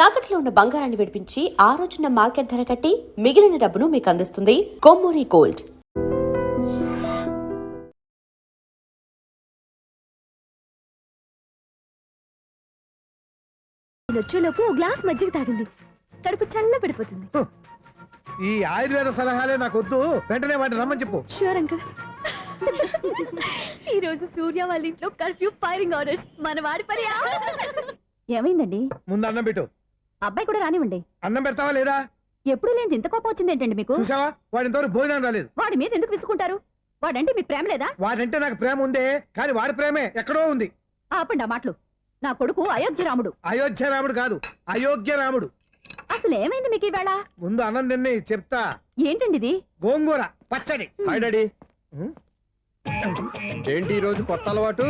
తాకట్లో ఉన్న బంగారాన్ని విడిపించి ఆ రోజున మార్కెట్ ధర కట్టి మిగిలిన డబ్బును మీకు అందిస్తుంది కొమ్మూరి గోల్డ్. వచ్చేలోపు ఓ గ్లాస్ మజ్జిగ తాగింది, కడుపు చల్ల పడిపోతుంది. ఈ ఆయుర్వేద సలహాలే నాకు వద్దు, వెంటనే వాటిని రమ్మని చెప్పు. Sure uncle. ఈ రోజు సూర్య వాళ్ళ ఇంట్లో కర్ఫ్యూ ఫైరింగ్ ఆర్డర్స్. మన వాడి పని. ఏమైందండి? ముందు అన్నం పెట్టు. అబ్బాయి కూడా రానివ్వండి. అన్నం పెడతావా లేదా? ఎప్పుడు లేని ఇంత కోపం వచ్చింది ఏంటండి మీకు? చూసావా, వాడి ఇంతవరకు భోజనం రాలేదు. వాడి మీద ఎందుకు విసుకుంటారు? వాడంటే మీకు ప్రేమ లేదా? వాడంటే నాకు ప్రేమ ఉందే, కానీ వాడి ప్రేమే ఎక్కడో ఉంది. ఆపండి ఆ మాటలు. నా కొడుకు అయోధ్య రాముడు. అయోధ్య రాముడు కాదు, అయోగ్య రాముడు. అసలు ఏమైంది మీకు ఈవేళ? ముందు అన్నం తిని చెప్తా. ఏంటండి ఇది? గోంగూర పచ్చడి. Hi daddy. ఏంటి ఈరోజు కొత్త అలవాటు?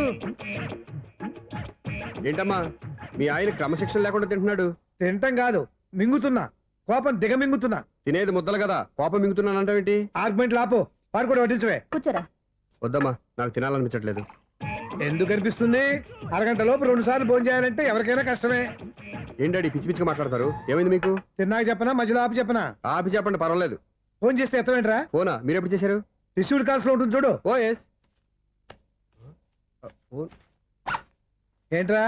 ఏంటమ్మా, మీ ఆయన క్రమశిక్షణ లేకుండా తింటున్నాడు? తింటం కాదు, మింగుతున్నా. కోపం దిగమింగుతున్నా. తినేది ముద్దలు కదా, కోపం మింగుతున్నానంటావేంటి? ఆర్గ్మెంట్ లాపో, వాడు కూడా వడ్డించవే. కూర్చోరా. వద్దమ్మా, నాకు తినాలనిపించట్లేదు. ఎందుకు అనిపిస్తుంది? అరగంట లోపు 2 సార్లు భోజనం చేయాలంటే ఎవరికైనా కష్టమే. ఏం డాడీ పిచ్చి పిచ్చిగా మాట్లాడతారు? ఏమైంది మీకు? తిన్నాక చెప్పనా, మధ్యలో ఆపి చెప్పనా? ఆపి చెప్పండి, పర్వాలేదు. ఫోన్ చేస్తే ఎత్తవేంట్రా? ఫోనా? మీరు ఎప్పుడు చేశారు? రిసీవ్డ్ కాల్స్ లో ఉంటుంది చూడు. ఓ ఎస్. ఏంట్రా,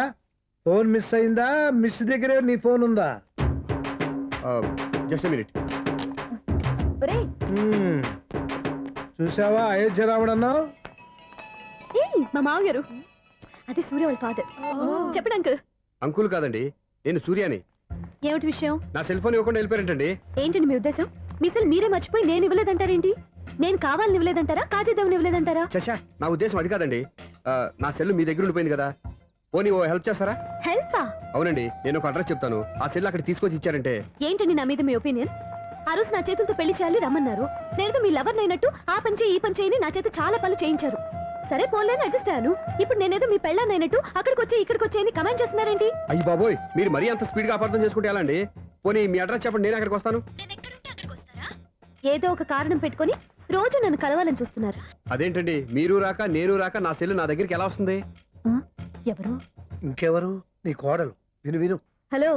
ఫోన్ మిస్ అయిందా? మిస్ దగ్గరే నీ ఫోన్ ఉందా? Just minute. ఒరేయ్, చూసావా అయోధ్య రాముడు అన్నావు? మా మామగారు. అదే సూర్య వాళ్ళ ఫాదర్. చెప్పండి అంకుల్. అంకుల్ కాదండి, నేను సూర్యాని. ఏమిటి విషయం? నా సెల్ ఫోన్ ఇవ్వకుండా వెళ్ళిపోయారంటండి. ఏంటండి మీ ఉద్దేశం? మీ సెల్ మీరే మర్చిపోయి నేను ఇవ్వలేదంటారేంటి? నేను కావాలని ఇవ్వలేదంటారా, కాజేద్దామని ఇవ్వలేదంటారా? చచ్చా, నా ఉద్దేశం అది కాదండి. నా సెల్ మీ దగ్గర ఉండిపోయింది కదా, పోనీ ఓ హెల్ప్ చేస్తారా? హెల్పా? అవునండి, నేను ఒక అడ్రస్ చెప్తాను, ఆ సెల్ అక్కడ తీసుకొచ్చి ఇచ్చారంటే. ఏంటండి నా మీద మీ ఒపీనియన్? ఆ రోజు నా చేతులతో పెళ్లి చేయాలి రమ్మన్నారు. నేను మీ లవర్ అయినట్టు ఆ పని చేయి ఈ పని చేయని నా చేత చాలా పనులు చేయించారు. సరే పోన్లేని అడ్జస్ట్ అయ్యాను. ఇప్పుడు నేనేదో మీ పెళ్ళాన్ని అయినట్టు అక్కడికి వచ్చి ఇక్కడికి వచ్చి కమెంట్ చేస్తున్నారేంటి? అయ్యి బాబోయ్, మీరు మరీ అంత స్పీడ్ గా అపార్థం చేసుకుంటే ఎలా అండి? పోనీ మీ అడ్రస్ చెప్పండి, నేను అక్కడికి వస్తాను. ఏదో ఒక కారణం పెట్టుకొని రోజు నన్ను కలవాలని చూస్తున్నారు. అదేంటండి, మీరు రాక నేను రాక నా సెల్ నా దగ్గరికి ఎలా వస్తుంది? ఎవరు? ఇంకెవరు? నీ కోడలు. విను విను. హలో,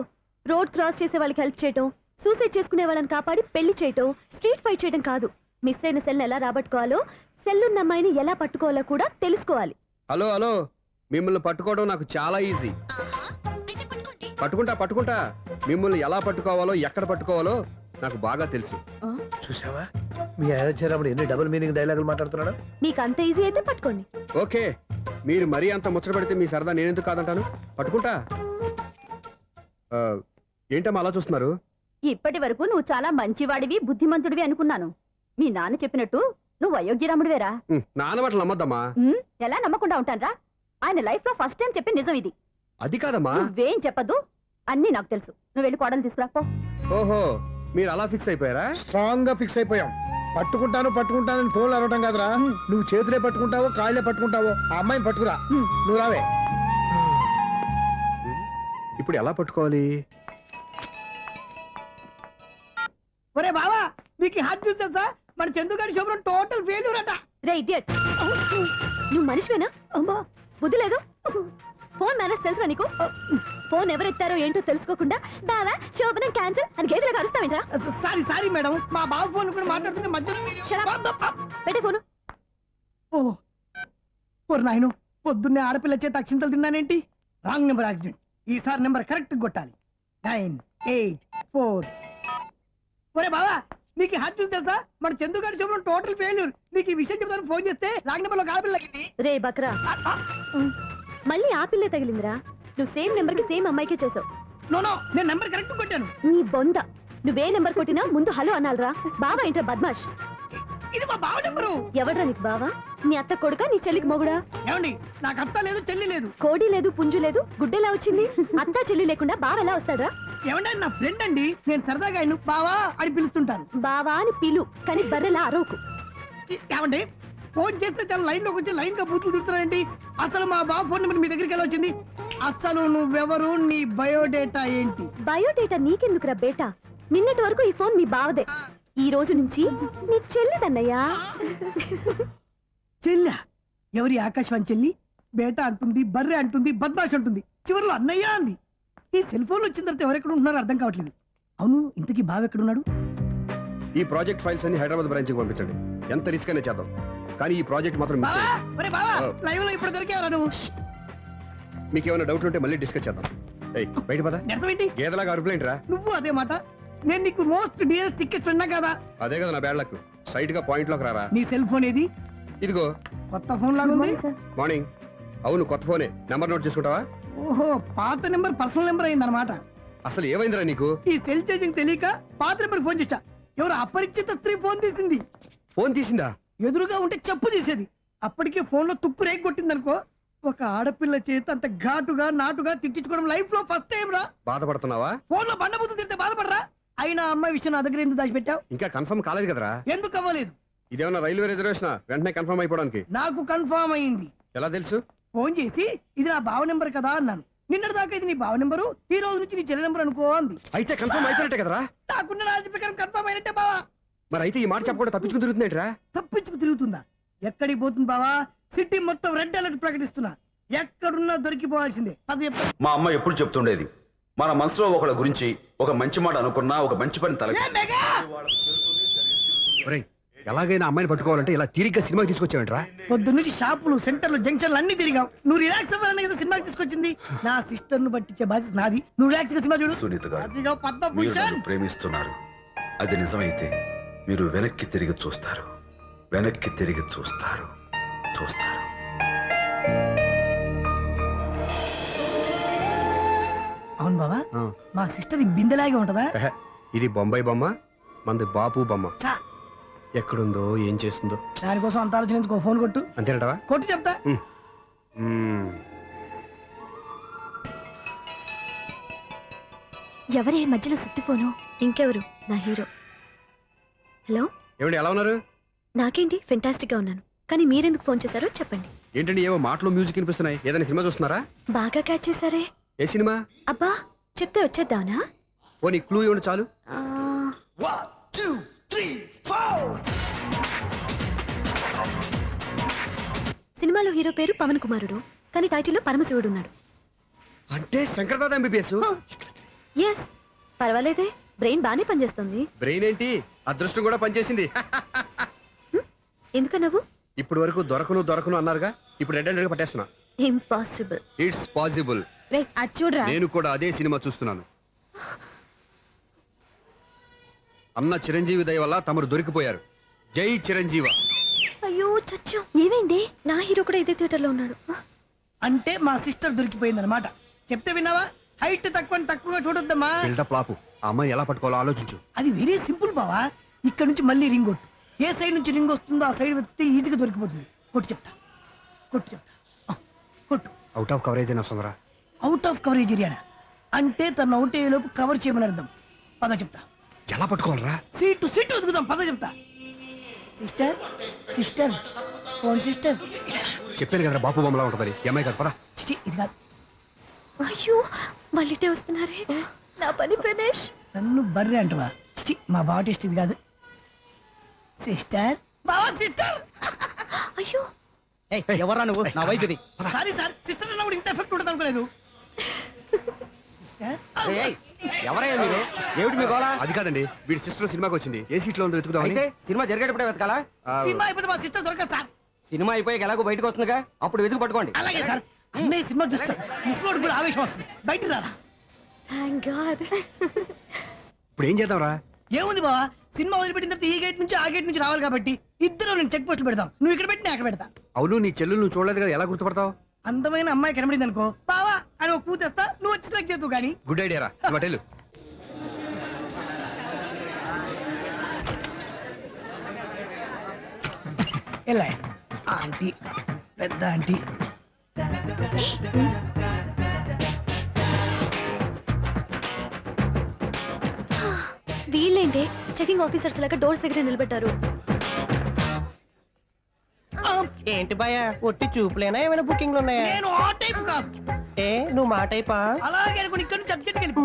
రోడ్ క్రాస్ చేసే వాళ్ళకి హెల్ప్ చేయటం, సూసైడ్ చేసుకునే వాళ్ళని కాపాడి పెళ్లి చేయటం, స్ట్రీట్ ఫైట్ చేయడం కాదు. మిస్ అయిన సెల్ని ఎలా రాబట్టుకోవాలో, సెల్లున్న అమ్మాయిని ఎలా పట్టుకోవాలో కూడా తెలుసుకోవాలి. హలో హలో, మిమ్మల్ని పట్టుకోవడం నాకు చాలా ఈజీ. పట్టుకుంటా. మిమ్మల్ని ఎలా పట్టుకోవాలో, ఎక్కడ పట్టుకోవాలో నాకు బాగా తెలుసు. చూసావా, మీ అయోధ్య రాముడు ఎన్ని డబుల్ మీనింగ్ డైలాగులు మాట్లాడుతున్నాడు. మీకు అంత ఈజీ అయితే పట్టుకోండి. ఓకే, మీరు మరీ అంత ముచ్చట పెడితే మీ సరదా నేనెందుకు కాదంటాను. పట్టుకుంటా. ఏంటమ్మా అలా చూస్తున్నారు? ఇప్పటి వరకు నువ్వు చాలా మంచివాడివి, బుద్ధిమంతుడివి అనుకున్నాను. మీ నాన్న చెప్పినట్టు నువ్వు అయోగ్యరాముడివేరా? నాన్న మాటలు నమ్మద్దమ్మా. ఎలా నమ్మకుండా ఉంటానరా? ఆయన లైఫ్ లో ఫస్ట్ టైం చెప్పిన నిజం ఇది. అది కాదమ్మా. నువ్వేం చెప్పదు, అన్ని నాకు తెలుసు. నువ్వు వెళ్ళి కోడలు తీసుకురాపో. ఓహో, మీరు అలా ఫిక్స్ అయిపోయారా? స్ట్రాంగ్ గా ఫిక్స్ అయిపోయాం. పట్టుకుంటానని ఫోన్లు అరవటం కాదురా. నువ్వు చేతులే పట్టుకుంటావో కాళ్ళే పట్టుకుంటావో ఆ అమ్మాయిని పట్టుకురా. నువ్వు రావే. ఇప్పుడు ఎలా పట్టుకోవాలి? ఒరే బావా, మీకు హార్ట్ చూస్తే సార్ మన చందుగారి శుభ్రం టోటల్ ఫెయిల్యూర్ అట. రే ఇడియట్, నువ్వు మనిషివేనా? అమ్మా, బుద్ధి లేదు. ఫోన్ మేనేజ్ తెలుసురా నీకు? ఫోన్ ఎవరెత్తారో ఏంటో తెలుసుకోకుండా బావా శోభనం క్యాన్సిల్ అని గేదెలకు అరుస్తావేంట్రా? సారీ మేడం, మా బావ ఫోన్ కూడా మాట్లాడుతుంటే మధ్యలో పెట్టే ఫోను. ఓ నాయను, పొద్దున్నే ఆడపిల్ల చేత అక్షింతలు తిన్నానేంటి? Wrong number accident. ఈసారి నెంబర్ కరెక్ట్ కొట్టాలి. 9, 8, 4. ఒరే బావా, నీకు హార్ట్ చూస్తే సార్ మన చందుగారి శుభ్రం టోటల్ ఫెయిల్యూర్. నీకు ఈ విషయం చెప్తాను ఫోన్ చేస్తే రాంగ్ నెంబర్ లో ఆడపిల్ల తగ్గింది. రే బక్రా, మళ్ళీ ఆ పిల్లే తగిలిందిరా. నువ్వు సేమ్ నెంబర్ కి సేమ్ అమ్మాయికే చేసావు. నో, నేను నెంబర్ కరెక్ట్ కొట్టాను. నీ బొంద, నువ్వే నెంబర్ కొట్టినా ముందు హలో అనాలరా. బావా ఏంట్రా బద్మాష్? ఇది మా బావ నెంబరు. ఎవడ్రా నీకు బావా? నీ అత్త కొడుకా, నీ చెల్లికి మొగుడా? ఏమండి, నాకు అత్త లేదు చెల్లి లేదు. కోడి లేదు పుంజు లేదు, గుడ్డెలా వచ్చింది? అత్త చెల్లి లేకుండా బావ ఎలా వస్తాడ్రా? ఏమంటే నా ఫ్రెండ్ అండి, నేను సరదాగా ఆయన బావా అని పిలుస్తుంటాను. బావా అని పిలు, కానీ బర్రెలా అరవకు. ఏమండి, ఫోన్ చేస్తే చాలా లైన్ లోకి వచ్చి లైన్ గా బూతులు తిడుతున్నానండి. అసలు మా బావ ఫోన్ నెంబర్ మీ దగ్గరికి ఎలా వచ్చింది? అసలు నువ్వెవరు, నీ బయోడేటా ఏంటి? బయోడేటా నీకెందుకురా బేటా? నిన్నటి వరకు ఈ ఫోన్ మీ బావదే, ఈ రోజు నుంచి నీ చెల్లిదన్నయ్యా. చెల్లి? ఎవరి ఆకాశవాణి చెల్లి? బేటా అంటుంది, బర్రె అంటుంది, బద్మాష్ అంటుంది, చివరిలో అన్నయ్య అంది. ఈ సెల్ ఫోన్ వచ్చిన తర్వాత ఎవరెక్కడ ఉంటున్నారో అర్థం కావట్లేదు. అవును, ఇంతకీ బావ ఎక్కడున్నాడు? ఈ ప్రాజెక్ట్ ఫైల్స్ అన్ని హైదరాబాద్ బ్రాంచ్ కి పంపించండి. ఎంత రిస్క్ అయినా చేద్దాం, కానీ ఈ ప్రాజెక్ట్ మాత్రం మిస్ బావా, అయ్యింది. ఒరే బావా, ఆ. లైవ్ లో ఇప్పుడు దొరికేవరా నువ్వు? మీకు ఏమైనా డౌట్ ఉంటే మళ్ళీ డిస్కస్ చేద్దాం. ఏయ్ బయట పద. అర్థం ఏంటి? గేదలాగా అరుపులేంటి రా? నువ్వు అదే మాట. నేను నీకు మోస్ట్ డియర్ టికెట్స్ ఫ్రెండ్ కదా. అదే కదా నా బ్యాడ్ లక్. స్ట్రైట్ గా పాయింట్ లోకి రారా. నీ సెల్ ఫోన్ ఏది? ఇదిగో కొత్త ఫోన్ లాగా ఉంది. మార్నింగ్. అవును కొత్త ఫోనే. నెంబర్ నోట్ చేసుకుంటావా? ఓహో, పాత నెంబర్ పర్సనల్ నెంబర్ అయిందన్నమాట. అసలు ఏమైందిరా నీకు? ఈ సెల్ ఛార్జింగ్ తెలియక పాత నెంబర్ ఫోన్ చేశా. ఎవరు అపరిచిత స్త్రీ ఫోన్ తీసింది. ఫోన్ తీసిందా? ఎదురుగా ఉంటే చెప్పు తీసేది. అప్పటికే ఫోన్ లో తుప్పు రేగి కొట్టిందనుకో. ఒక ఆడపిల్ల చేత అంత ఘాటుగా నాటుగా తిట్టించుకోవడం లైఫ్ లో ఫస్ట్ టైం రా. బాధపడుతున్నావా? ఫోన్ లో బండబూతులు తిడితే బాధపడరా? అయినా అమ్మాయి విషయం నా దగ్గర ఎందుకు దాచిపెట్టావు? ఇంకా కన్ఫర్మ్ కాలేదు కదరా. ఎందుకు అవ్వలేదు? ఇదేమన్నా రైల్వే రిజర్వేషన్? వెంటనే కన్ఫర్మ్ అయిపోవడానికి. నాకు కన్ఫర్మ్ అయింది. ఎలా తెలుసు? ఫోన్ చేసి ఇది నా బావ నెంబర్ కదా అన్నాను. నిన్నటి దాకా ఇది నీ బావ నెంబరు, ఈ రోజు నుంచి నీ చెల్లి నెంబర్ అనుకో అంది. అయితే కన్ఫర్మ్ అయిపోయినట్టే కదరా. నాకున్న రాజు ప్రకారం కన్ఫర్మ్ అయినట్టే బావా. మరి అయితే ఈ మాట చెప్పకుండా తప్పించుకుని తిరుగుతున్నట్రా? తప్పించుకు తిరుగుతుందా? ఎక్కడికి పోతుంది బావా? సిటీ మొత్తం రెడ్ అలర్ట్ ప్రకటిస్తున్నా. ఎక్కడున్నా దొరికిపోవాల్సిందే. అది చెప్పు. మా అమ్మ ఎప్పుడు చెప్తుండేది, మన మనసులో ఒకళ్ళ గురించి ఒక మంచి మాట అనుకున్నా ఒక మంచి పని తల ఏ మెగా! ఒరేయ్, ఎలాగైనా అమ్మాయిని పట్టుకోవాలంటే ఇలా తీరిగ్గా సినిమాకి తీసుకొచ్చావంట్రా? పొద్దున్నుంచి షాపులు, సెంటర్లు, జంక్షన్లు అన్ని తిరిగావు. నువ్వు రిలాక్స్ అవ్వాలని కదా సినిమాకి తీసుకొచ్చింది. నా సిస్టర్ ను పట్టించే బాధ్యత నాది. నువ్వు రిలాక్స్ గా సినిమా చూడు. సునీత గారు, అదిగో మీరు పద్మభూషణ్. నన్ను ప్రేమిస్తున్నారు. అది నిజమైతే మీరు వెనక్కి తిరిగి చూస్తారు, వెనక్కి తిరిగి చూస్తారు, చూస్తారు. అవును బావా, ఆ. మా సిస్టర్ ఈ బిందెలాగే ఉంటదా? ఎహె, ఇది బొంబాయి బొమ్మ, మంది బాపు బొమ్మ. చా, ఎక్కడుందో ఏం చేస్తుందో. దానికోసం అంత ఆలోచన ఎందుకు? ఫోన్ కొట్టు. అంతేనటవా? కొట్టు చెప్తా. ఎవరే మధ్యలో సుత్తి ఫోను? ఇంకెవరు? నా హీరో. హలో, ఏమండి ఎలా ఉన్నారు? నాకేంటి ఫెంటాస్టిక్ గా ఉన్నాను, కానీ మీరెందుకు ఫోన్ చేశారో చెప్పండి. ఏంటండి ఏవో మాటలు మ్యూజిక్ వినిపిస్తున్నాయి. ఏదైనా సినిమా చూస్తున్నారా? బాగా క్యాచ్ చేశారే. ఏ సినిమా? అబ్బా, చెప్తే వచ్చేద్దానా? ఓ నీ క్లూ ఇవ్వండి చాలు. ఆ, 1 2 3 4. సినిమాలో హీరో పేరు పవన్ కుమారుడు, కానీ టైటిల్లో పరమశివుడు ఉన్నాడు. అంటే శంకర్దాద ఎంబీబీఎస్. ఎస్, పర్వాలేదే, బ్రెయిన్ బానే పనిచేస్తుంది. బ్రెయిన్ ఏంటి, అదృష్టం కూడా పనిచేసింది. ఎందుకన్నావు? ఇప్పటి వరకు దొరకను అన్నారుగా, ఇప్పుడు రెడ్ హ్యాండెడ్ గా పట్టేస్తున్నా. ఇంపాసిబుల్. It's possible. రే, అది చూడరా. నేను కూడా అదే సినిమా చూస్తున్నాను. అన్న చిరంజీవి దయ వల్ల తమరు దొరికిపోయారు. జై చిరంజీవ. అయ్యో చచ్చు, ఏమైంది? నా హీరో కూడా ఇదే థియేటర్ లో ఉన్నాడు. అంటే మా సిస్టర్ దొరికిపోయింది అనమాట. చెప్తే విన్నావా? హైట్ తక్కువగా చూడొద్దమ్మా. బిల్డప్ లాపు. ఆ అమ్మాయి ఎలా పట్టుకోవాలో ఆలోచించు. అది వెరీ సింపుల్ బావా. ఇక్కడ నుంచి మళ్ళీ రింగ్ కొట్టు. ఏ సైడ్ నుంచి రింగ్ వస్తుందో ఆ సైడ్ వెతికితే ఈజీగా దొరికిపోతుంది. కొట్టు చెప్తా. ఆ, కొట్టు. అవుట్ ఆఫ్ కవరేజ్ అయినా వస్తుందిరా. అవుట్ ఆఫ్ కవరేజ్ ఏరియానా? అంటే తను అవుట్ అయ్యేలోపు కవర్ చేయమని అర్థం. పద చెప్తా. ఎలా పట్టుకోవాలరా? సీటు వెతుకుదాం. పద చెప్తా. Sister phone sister. చెప్పాను కదరా బాపు బొమ్మలా ఉంటుందని. ఈ అమ్మాయి కదా పరా. చిచి, ఇది కాదు. అయ్యో, మళ్ళీటే వస్తున్నారే. నా పని ఫినిష్. నన్ను బర్రె అంటవా? చిచి, మా బావ టేస్ట్ ఇది కాదు. సిస్టర్, బావా సిస్టర్. అయ్యో, ఎవరా నువ్వు? నా వైపు ఇది. సారీ సార్, సిస్టర్ అన్నప్పుడు ఇంత ఎఫెక్ట్ ఉంటుంది అనుకోలేదు. సిస్టర్, ఎవరయ్యా మీరు? ఏమిటి మీ గోళ? అది కాదండి, వీడి సిస్టర్ సినిమాకి వచ్చింది. ఏ సీట్ లో ఉందో వెతుకుదామని. అయితే సినిమా జరిగేటప్పుడే వెతకాలా? ఆ, సినిమా అయిపోతే మా సిస్టర్ దొరకదు సార్. సినిమా అయిపోయాక ఎలాగో బయటకు వస్తుందిగా, అప్పుడు వెతుకు పట్టుకోండి. అలాగే సార్. అన్నయ్య సినిమా చూస్తారు, ముసలోడు కూడా ఆవేశం వస్తుంది. బయట రారా. Thank God. ఇప్పుడు ఏం చేద్దాంరా? ఏముంది బావా, సినిమా వదిలిపెట్టిన తర్వాత ఈ గేట్ నుంచి ఆ గేట్ నుంచి రావాలి కాబట్టి ఇద్దరు నేను చెక్ పోస్ట్ పెడతాం. నువ్వు ఇక్కడ పెట్టి నేను అక్కడ పెడతా. అవును, నీ చెల్లెలు నువ్వు చూడలేదు కదా, ఎలా గుర్తుపడతావు? అందమైన అమ్మాయి కనబడింది అనుకో, బావా అని ఒక కూతేస్తా, నువ్వు వచ్చి సెలెక్ట్ చేద్దు కానీ. గుడ్ ఐడియా రా. బట్టలు ఎలా ఆంటీ, పెద్ద ఆంటీ. వీళ్ళేంటి చెకింగ్ ఆఫీసర్స్ లాగా డోర్స్ దగ్గర నిలబెట్టారు? ఏంటి భయ ఒట్టి చూపులేనా ఏమైనా బుకింగ్లు ఉన్నాయా? నేను ఆ టైప్ కాదు. ఏ నువ్వు మా టైపా? అలాగే అనుకుని ఇక్కడ నుంచి అర్జెంట్కి వెళ్ళిపో.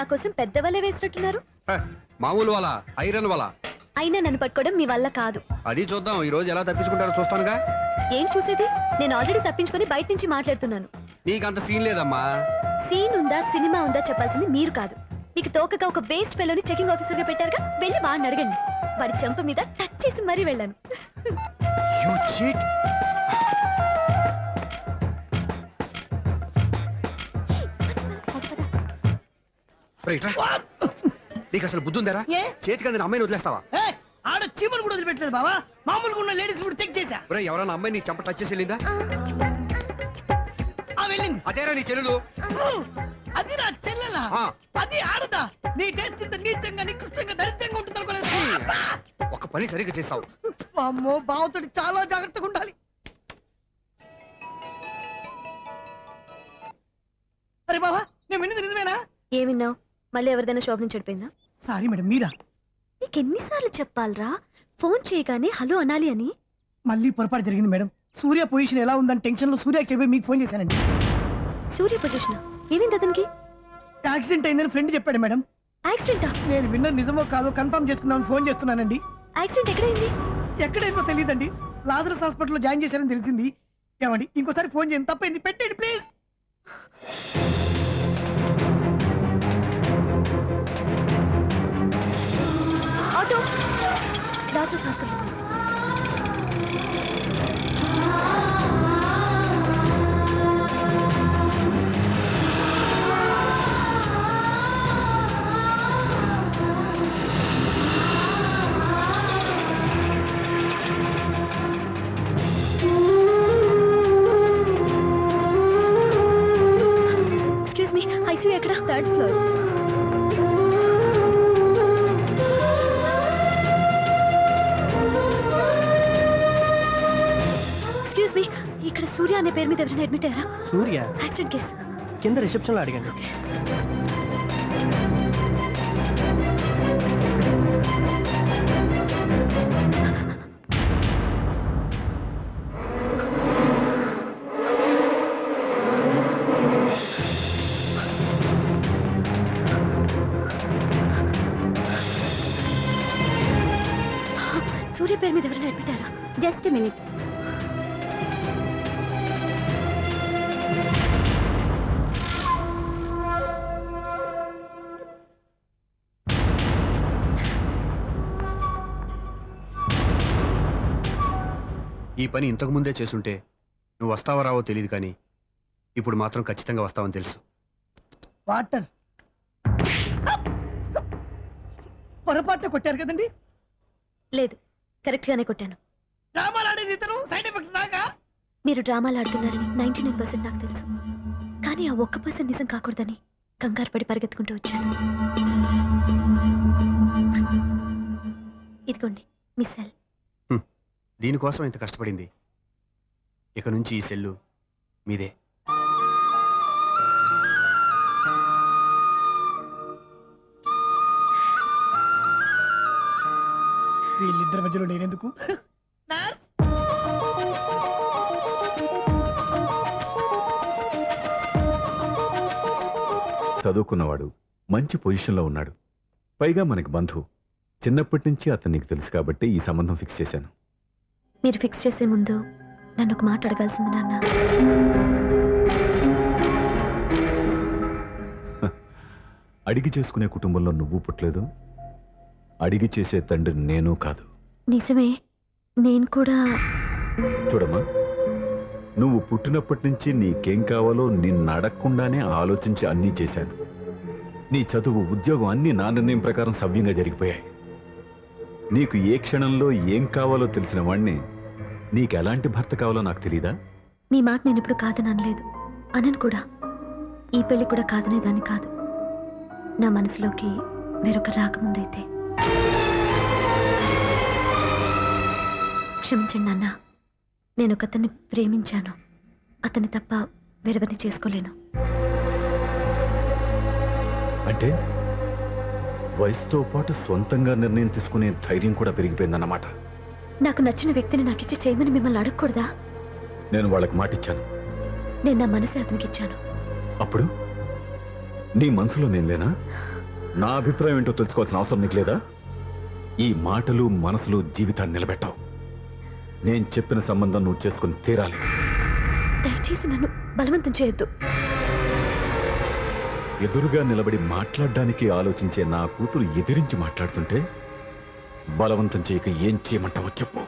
నా కోసం పెద్ద వలే వేసినట్టున్నారు. హ, మామూలు వాళ్ళ ఐరన్ వాళ్ళ అయినా నన్ను పట్టుకోవడం మీ వల్ల కాదు. అది చూద్దాం ఈ రోజు ఎలా తప్పించుకుంటారో చూస్తానుగా. ఏం చూసేది? నేను ఆల్రెడీ తప్పించుకొని బయట నుంచి మాట్లాడుతున్నాను. నీకు అంత సీన్ లేదమ్మా. సీన్ ఉందా సినిమా ఉందా చెప్పాల్సింది మీరు కాదు. మీకు తోకగా ఒక బేస్ట్ ఫెలోని చెకింగ్ ఆఫీసర్ గా పెట్టారుగా, వెళ్ళి వాడిని అడగండి. వాడి చెంప మీద టచ్ చేసి మరీ వెళ్ళాను. You cheat. రైట్ రా. నీకు అసలు బుద్ధి ఉందారా? ఏ? చేతికి అందిన అమ్మాయిని వదిలేస్తావా? ఏయ్, ఆడ చీమలు కూడా వదిలిపెట్టలేదు బావా. మామూలుగా ఉన్న లేడీస్ కూడా చెక్ చేశా. ఒరే ఎవరైనా అమ్మాయి నీ చెంప టచ్ చేసి వెళ్ళిందా? ఆ వెళ్ళింది. అదేరా నీ చెల్లెలు. ఓ, అది నా చెల్లెలా? ఆ. అది ఆడదా? నీ టేస్ట్ ఇంత నీచంగా నికృష్టంగా దరిద్రంగా ఉంటుంది అనుకోలేదు. ఒక పని సరిగ్గా చేస్తావు. అమ్మో, బావతోటి చాలా జాగ్రత్తగా ఉండాలి. అరే బావా, నేను విన్నది నిజమేనా? ఏమిన్నావు? మళ్ళీ ఎవరిదైనా షాప్ నుంచి చెడిపోయిందా? సారీ మేడం, మీరా? నీకెన్నిసార్లు చెప్పాలరా ఫోన్ చేయగానే హలో అనాలి అని? మళ్ళీ పొరపాటు జరిగింది మేడం. సూర్య పొజిషన్ ఎలా ఉందని టెన్షన్ లో సూర్యకి చెప్పి మీకు ఫోన్ చేశానండి. సూర్య పొజిషన్ ఏమైంది అతనికి? యాక్సిడెంట్ అయిందని ఫ్రెండ్ చెప్పాడు మేడం. యాక్సిడెంటా? నేను విన్నది నిజమో కాదో కన్ఫర్మ్ చేసుకుందామని ఫోన్ చేస్తున్నానండి. యాక్సిడెంట్ ఎక్కడైంది? ఎక్కడైందో తెలియదండి. లాజరస్ హాస్పిటల్లో జాయిన్ చేశారని తెలిసింది. ఏమండి, ఇంకోసారి ఫోన్ చేయండి. తప్పైంది, పెట్టండి please. Auto Lazarus hospital. Excuse me, ICU ఎక్కడ? Third floor. ఎక్స్క్యూజ్ మీ, ఇక్కడ సూర్య అనే పేరు మీద ఎవరైనా అడ్మిట్ అయ్యారా? Surya accident case. కింద రిసెప్షన్ లో అడిగండి. సూర్య పేరు మీద ఎవరైనా అడ్మిట్ అయ్యారా? Just minute. ఈ పని ఇంతకు ముందే చేసుంటే నువ్వు వస్తావో రావో తెలియదు, కానీ ఇప్పుడు మాత్రం ఖచ్చితంగా వస్తావని తెలుసు. వాటర్ పొరపాటున కొట్టారు కదండి. లేదు, కరెక్ట్ గానే కొట్టాను. డ్రామాలు ఆడేది ఇతను, సైడ్ ఎఫెక్ట్స్ దాకా. మీరు డ్రామాలు ఆడుతున్నారని 99% నాకు తెలుసు. కానీ ఆ 1% నిజం కాకూడదని కంగారు పడి పరిగెత్తుకుంటూ వచ్చాను. ఇదిగోండి మీ సెల్. దీనికోసం ఇంత కష్టపడింది. ఇక నుంచి ఈ సెల్లు మీదే. వీళ్ళిద్దరి మధ్యలో నేనెందుకు? చదువుకున్నవాడు, మంచి పొజిషన్లో ఉన్నాడు, పైగా మనకి బంధువు. చిన్నప్పటి నుంచి అతను నీకు తెలుసు కాబట్టి ఈ సంబంధం ఫిక్స్ చేశాను. మీరు ఫిక్స్ చేసే ముందు నన్ను ఒక మాట అడగాల్సింది నాన్న. అడిగి చేసుకునే కుటుంబంలో నువ్వు పుట్టలేదు, అడిగి చేసే తండ్రి నేను కాదు. నిజమే, నేను కూడా. చూడమ్మా, నువ్వు పుట్టినప్పటి నుంచి నీకేం కావాలో నిన్ను అడగకుండానే ఆలోచించి అన్నీ చేశాను. నీ చదువు, ఉద్యోగం అన్నీ నా నిర్ణయం ప్రకారం సవ్యంగా జరిగిపోయాయి. నీకు ఏ క్షణంలో ఏం కావాలో తెలిసిన వాణ్ణి నీకు ఎలాంటి భర్త కావాలో నాకు తెలీదా? మీ మాట నేను ఇప్పుడు కాదని అనలేదు, అనను కూడా. ఈ పెళ్లి కూడా కాదనేదాన్ని కాదు. నా మనసులోకి వేరొక రాకముందైతే. క్షమించండి నాన్న, నేను ఒకతన్ని ప్రేమించాను. అతన్ని తప్ప వేరెవరిని చేసుకోలేను. అంటే వయసుతో పాటు సొంతంగా నిర్ణయం తీసుకునే ధైర్యం కూడా పెరిగిపోయిందన్నమాట. నాకు నచ్చిన వ్యక్తిని నాకిచ్చి చేయమని మిమ్మల్ని అడగకూడదా? నేను వాళ్ళకి మాటిచ్చాను. నేను నా మనసే అతనికి ఇచ్చాను. అప్పుడు నీ మనసులో నేను లేనా? నా అభిప్రాయం ఏంటో తెలుసుకోవాల్సిన అవసరం నీకు లేదా? ఈ మాటలు మనసులు జీవితాన్ని నిలబెట్టావు. నేను చెప్పిన సంబంధం నువ్వు చేసుకుని తీరాలి. దయచేసి నన్ను బలవంతం చేయొద్దు. ఎదురుగా నిలబడి మాట్లాడడానికి ఆలోచించే నా కూతురు ఎదిరించి మాట్లాడుతుంటే బలవంతం చేయక ఏం చేయమంటావో చెప్పు.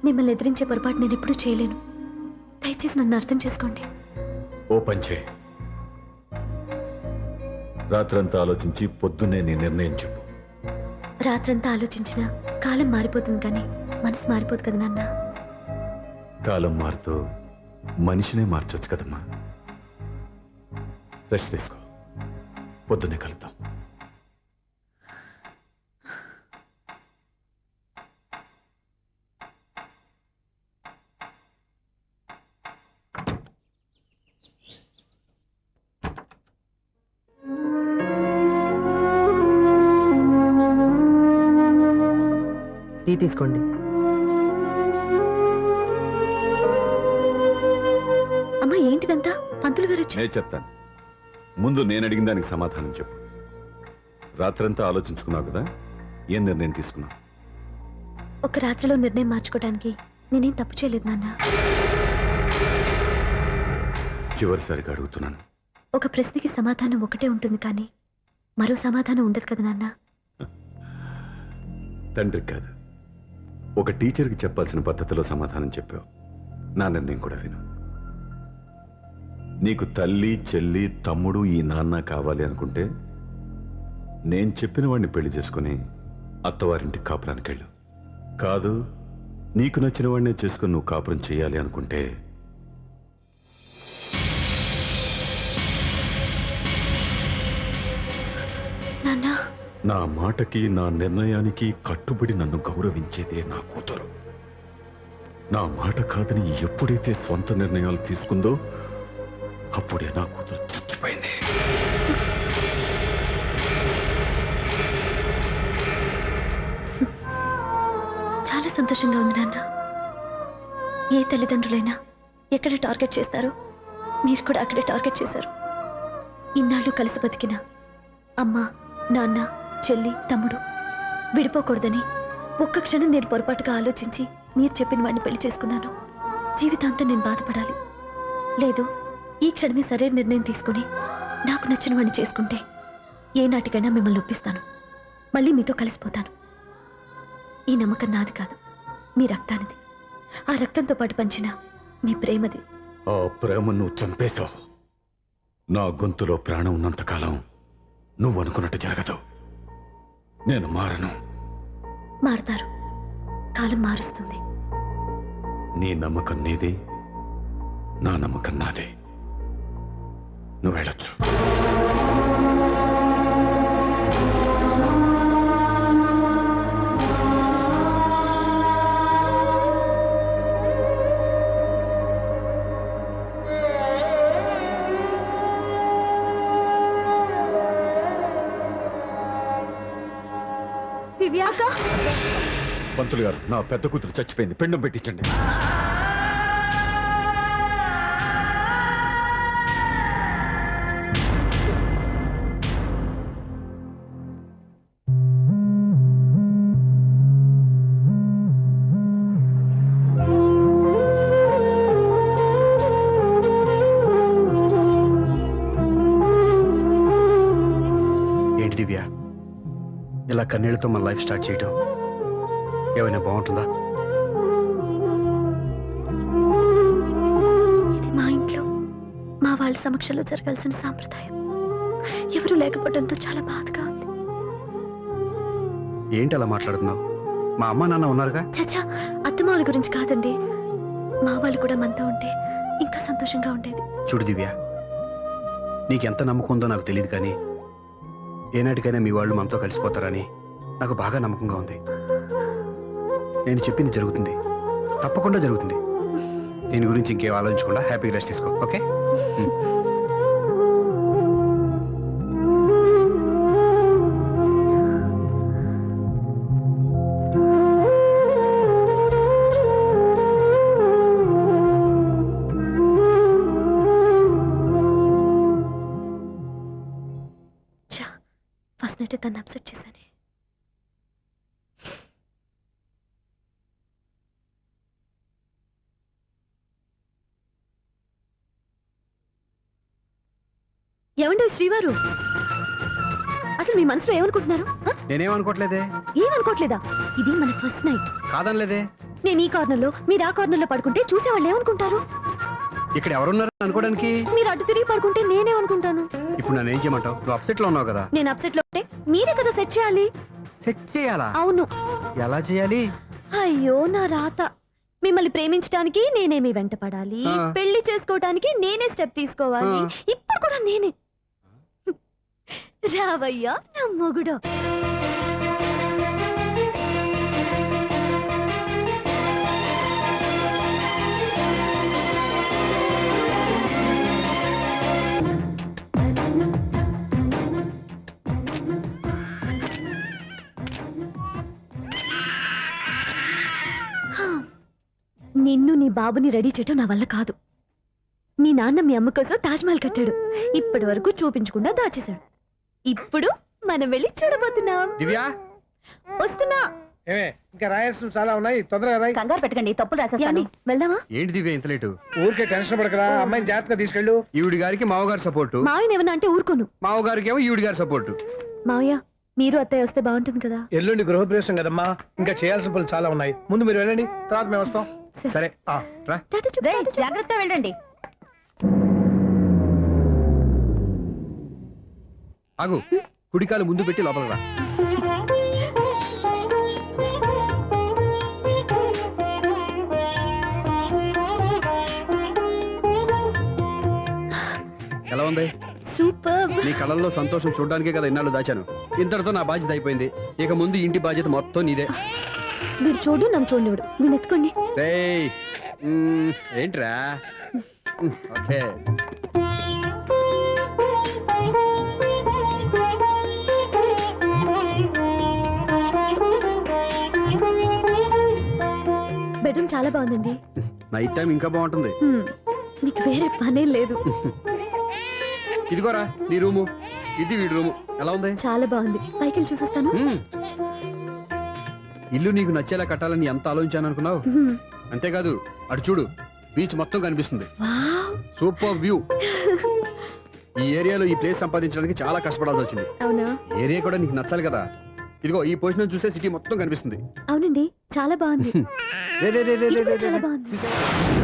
మిమ్మల్ని ఎదిరించే పొరపాటు నేను ఎప్పుడూ చేయలేను. దయచేసి నన్ను అర్థం చేసుకోండి. ఓ పని చేయి. రాత్రంతా ఆలోచించి పొద్దున్నే నీ నిర్ణయం చెప్పు. రాత్రంతా ఆలోచించిన కాలం మారిపోతుంది కానీ మనసు మారిపోదు కదా నాన్న. కాలం మారుతూ మనిషినే మార్చొచ్చు కదమ్మా. రెస్ట్ తీసుకో, పొద్దున్నే కలుద్దాం. టీ తీసుకోండి. అమ్మా ఏంటిదంతా? పంతులు గారు వచ్చి నేను చెప్తాను. ముందు నేను అడిగిన దానికి సమాధానం చెప్పు. రాత్రంతా ఆలోచించుకున్నావు కదా, ఏం నిర్ణయం తీసుకున్నావు? ఒక రాత్రిలో నిర్ణయం మార్చుకోవడానికి నేనేం తప్పు చేయలేదు నాన్న. చివరిసారిగా అడుగుతున్నాను. ఒక ప్రశ్నకి సమాధానం ఒకటే ఉంటుంది కానీ మరో సమాధానం ఉండదు కదా నాన్న. తండ్రికి కాదు, ఒక టీచర్కి చెప్పాల్సిన పద్ధతిలో సమాధానం చెప్పావు. నా నిర్ణయం కూడా విను. నీకు తల్లి, చెల్లి, తమ్ముడు, ఈ నాన్న కావాలి అనుకుంటే నేను చెప్పిన వాడిని పెళ్లి చేసుకుని అత్తవారింటికి కాపురానికి వెళ్ళు. కాదు, నీకు నచ్చిన వాడినే చేసుకుని నువ్వు కాపురం చేయాలి అనుకుంటే నాన్న నా మాటకి, నా నిర్ణయానికి కట్టుబడి నన్ను గౌరవించేదే నా కూతురు. నా మాట కాదని ఎప్పుడైతే సొంత నిర్ణయాలు తీసుకుందో అప్పుడే నా కూతురు చచ్చిపోయింది. చాలా సంతోషంగా ఉంది నాన్న. ఏ తల్లిదండ్రులైనా ఎక్కడ టార్గెట్ చేస్తారో మీరు కూడా అక్కడే టార్గెట్ చేశారు. ఇన్నాళ్ళు కలిసి బతికిన అమ్మ, నాన్న, చెల్లి, తమ్ముడు విడిపోకూడదని ఒక్క క్షణం నేను పొరపాటుగా ఆలోచించి మీరు చెప్పిన వాడిని పెళ్లి చేసుకున్నాను. జీవితాంతం నేను బాధపడాలి. లేదు, ఈ క్షణమే సరైన నిర్ణయం తీసుకుని నాకు నచ్చిన వాడిని చేసుకుంటే ఏ నాటికైనా మిమ్మల్ని ఒప్పిస్తాను. మళ్ళీ మీతో కలిసిపోతాను. ఈ నమ్మకం నాది కాదు, మీ రక్తానిది. ఆ రక్తంతో పాటు పంచిన మీ ప్రేమది. ఆ ప్రేమ నువ్వు చంపేశావు. నా గొంతులో ప్రాణం ఉన్నంతకాలం నువ్వు అనుకున్నట్టు జరగదు. నేను మారను. మారతారు, కాలం మారుస్తుంది. నీ నమ్మకం నీది, నా నమ్మకం నాదే. నువ్వు వెళ్ళొచ్చు. దివ్యాక పంతులు గారు, నా పెద్ద కూతురు చచ్చిపోయింది, పిండం పెట్టించండి. ఏంటి దివ్య, ఇలా కన్నీళ్లతో మన లైఫ్ స్టార్ట్ చేయటం ఏమైనా బాగుంటుందా? ఇది మా ఇంట్లో మా వాళ్ళ సమక్షంలో జరగాల్సిన సాంప్రదాయం. ఎవరు లేకపోవడంతో చాలా బాధగా ఉంది. ఏంటి అలా మాట్లాడుతున్నావు? మా అమ్మ నాన్న ఉన్నారుగా. చచ్చా, అత్తమాల గురించి కాదండి. మా వాళ్ళు కూడా మనతో ఉంటే ఇంకా సంతోషంగా ఉండేది. చూడు దివ్య, నీకెంత నమ్మకం ఉందో నాకు తెలియదు కానీ ఏనాటికైనా మీ వాళ్ళు మనతో కలిసిపోతారని నాకు బాగా నమ్మకంగా ఉంది. నేను చెప్పింది జరుగుతుంది, తప్పకుండా జరుగుతుంది. దీని గురించి ఇంకేం ఆలోచించకుండా హ్యాపీగా రెస్ట్ తీసుకో, ఓకే? చా తెలిసినట్టే తను అప్సెట్ చేశాను. ఏమండి శ్రీవారు, అసలు మీ మనసులో ఏమనుకుంటున్నారు? నేనేమనుకోవట్లేదే. ఏమనుకోవట్లేదా? ఇది మన ఫస్ట్ నైట్. కాదనలేదే. నేను ఈ కార్నర్లో, మీరు ఆ కార్నర్లో పడుకుంటే చూసేవాళ్ళు ఏమనుకుంటారు? ఇక్కడ ఎవరున్నారు అనుకోవడానికి? మీరు అటు తిరిగి పడుకుంటే నేనేమనుకుంటాను? ఇప్పుడు నన్ను ఏం చేయమంటావు? నువ్వు అప్సెట్ లో ఉన్నావు కదా. నేను అప్సెట్ లో ఉంటే మీరే కదా సెట్ చేయాలి. సెట్ చేయాలా? అవును. ఎలా చేయాలి? అయ్యో నా రాత. మిమ్మల్ని ప్రేమించడానికి నేనే మీ వెంట పడాలి, ఆ. పెళ్లి చేసుకోవడానికి నేనే స్టెప్ తీసుకోవాలి. ఆ. ఇప్పుడు కూడా నేనే. రావయ్యా నా మొగుడు. నిన్ను నీ బాబుని రెడీ చేయటం నా వల్ల కాదు. మీ నాన్న మీ అమ్మ కోసం తాజ్మహల్ కట్టాడు, ఇప్పటి వరకు చూపించకుండా దాచేశాడు. ఇప్పుడు మనం వెళ్ళి చూడబోతున్నాం. దివ్యా, వస్తున్నా. ఏమే ఇంకా రాయాల్సిన చాలా ఉన్నాయి, తొందరగా రాయి. కంగారు పెట్టకండి, తప్పులు రాసేస్తాను. వెళ్దామా? ఏంటి దివ్య ఇంత లేటు? ఊరికే టెన్షన్ పడకరా, అమ్మాయిని జాగ్రత్తగా తీసుకెళ్ళు. ఈవిడి గారికి మావగారు సపోర్టు, మావయ్య ఏమన్నా అంటే ఊరుకోను. మావగారికి ఏమో ఈవిడి గారి సపోర్టు. మావయ్య మీరు అత్తయ్య వస్తే బాగుంటుంది కదా. ఎల్లుండి గృహప్రవేశం కదమ్మా, ఇంకా చేయాల్సిన పనులు చాలా ఉన్నాయి. ముందు మీరు వెళ్ళండి, తర్వాత మేము వస్తాం. సరే రా. జాగ్రత్త వెళ్ళండి. ఆగు, కుడికాలు ముందు పెట్టి లోపలికి రా. ఎలా ఉంది? సూపర్. నీ కళ్ళల్లో సంతోషం చూడడానికే కదా ఇన్నాళ్ళు దాచాను. ఇంతటితో నా బాధ్యత అయిపోయింది. ఇక ముందు ఇంటి బాధ్యత మొత్తం నీదే. మీరు చూడు, నన్ను చూడనివ్వడు. నేను ఎత్తుకోండి. రేయ్, ఏంట్రా? ఓకే. బెడ్రూమ్ చాలా బాగుందండి. నైట్ టైం ఇంకా బాగుంటుంది. మీకు వేరే పనే లేదు. ఇదిగోరా నీ రూము, ఇది వీడి రూము. ఎలా ఉంది? చాలా బాగుంది. పైకి వెళ్ళి చూసేస్తాను. ఇల్లు నీకు నచ్చేలా కట్టాలని ఎంత ఆలోచించాను అనుకున్నావు? అంతేకాదు, అటు చూడు, బీచ్ మొత్తం కనిపిస్తుంది. Wow, super view. ఈ ఏరియాలో ఈ ప్లేస్ సంపాదించడానికి చాలా కష్టపడాల్సి వచ్చింది. అవునా? ఏరియా కూడా నీకు నచ్చాలి కదా. ఇదిగో ఈ పొజిషన్ చూసే సిటీ మొత్తం కనిపిస్తుంది. అవునండి, చాలా బాగుంది. రే రే రే రే ఇది రే కూడా రే చాలా రే. బాగుంది. చూసావా?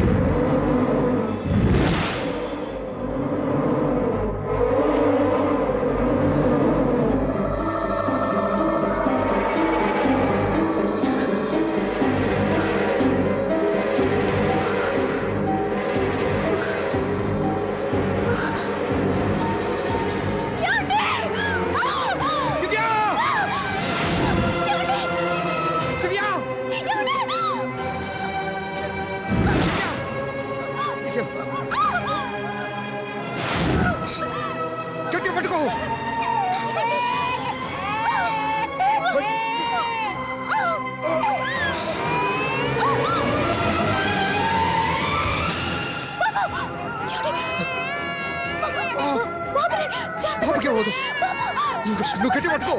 గట్టిగా పట్టుకో. బాబుకే పోదు. నువ్వు గట్టి పట్టుకో.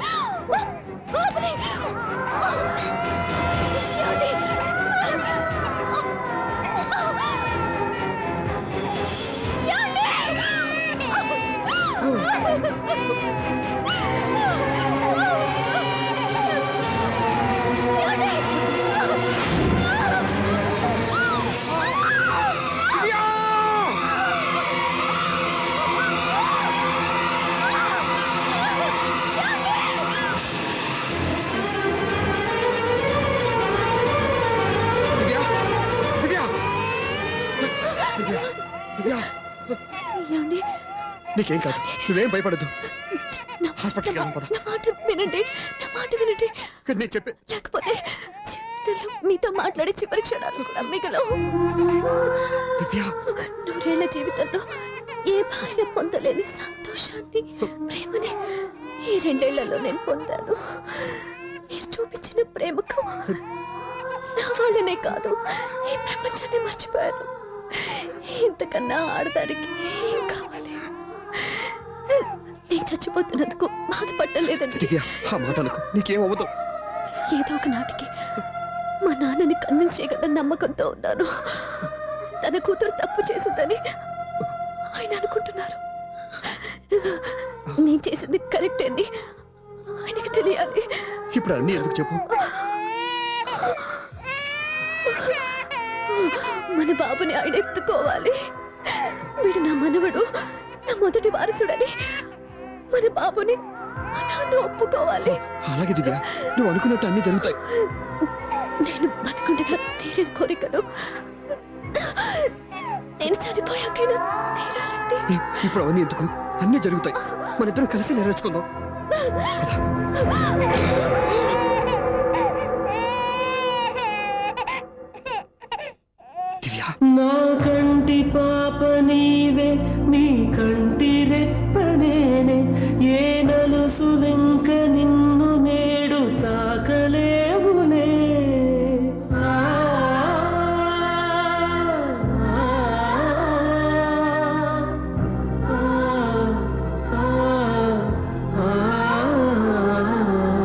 ఏమండి? నీకేం కాదు, నువ్వేం భయపడద్దు. హాస్పిటల్కి వెళ్దాం పద. నా మాట వినండి, నా మాట వినండి. నేను చెప్పే లేకపోతే జీవితంలో మీతో మాట్లాడే చివరి క్షణాలు కూడా మిగలవు. నూరేళ్ల జీవితంలో ఏ భార్య పొందలేని సంతోషాన్ని, ప్రేమని ఈ 2 ఏళ్లలో నేను పొందాను. మీరు చూపించిన ప్రేమకు నా వాళ్ళనే కాదు, ఈ ప్రపంచాన్ని మర్చిపోయాను. ఇంతకన్నా ఆడదానికి ఏం కావాలి? నేను చచ్చిపోతున్నందుకు బాధపడలేదండి. దివ్య, ఆ మాట అనుకో, నీకేమవ్వదు. ఏదో ఒక నాటికి మా నాన్నని కన్విన్స్ చేయగల నమ్మకంతో ఉన్నాను. తన కూతురు తప్పు చేసిందని ఆయన అనుకుంటున్నారు. నేను చేసింది కరెక్ట్ అని ఆయనకి తెలియాలి. ఇప్పుడు అన్నీ ఎందుకు చెప్పు? మన బాబుని ఆయన ఎత్తుకోవాలి. వీడు నా మనవడు, నా మొదటి వారసుడని మన బాబుని మా నాన్న ఒప్పుకోవాలి. అలాగే దివ్య, నువ్వు అనుకున్నట్టు అన్నీ జరుగుతాయి. నేను బతుకుండగా తీరని కోరికలు నేను చనిపోయాకైనా తీరాలండి. ఇప్పుడు అవన్నీ ఎందుకు? అన్నీ జరుగుతాయి. మన ఇద్దరం కలిసి నెరవేర్చుకుందాం. దివ్య, నా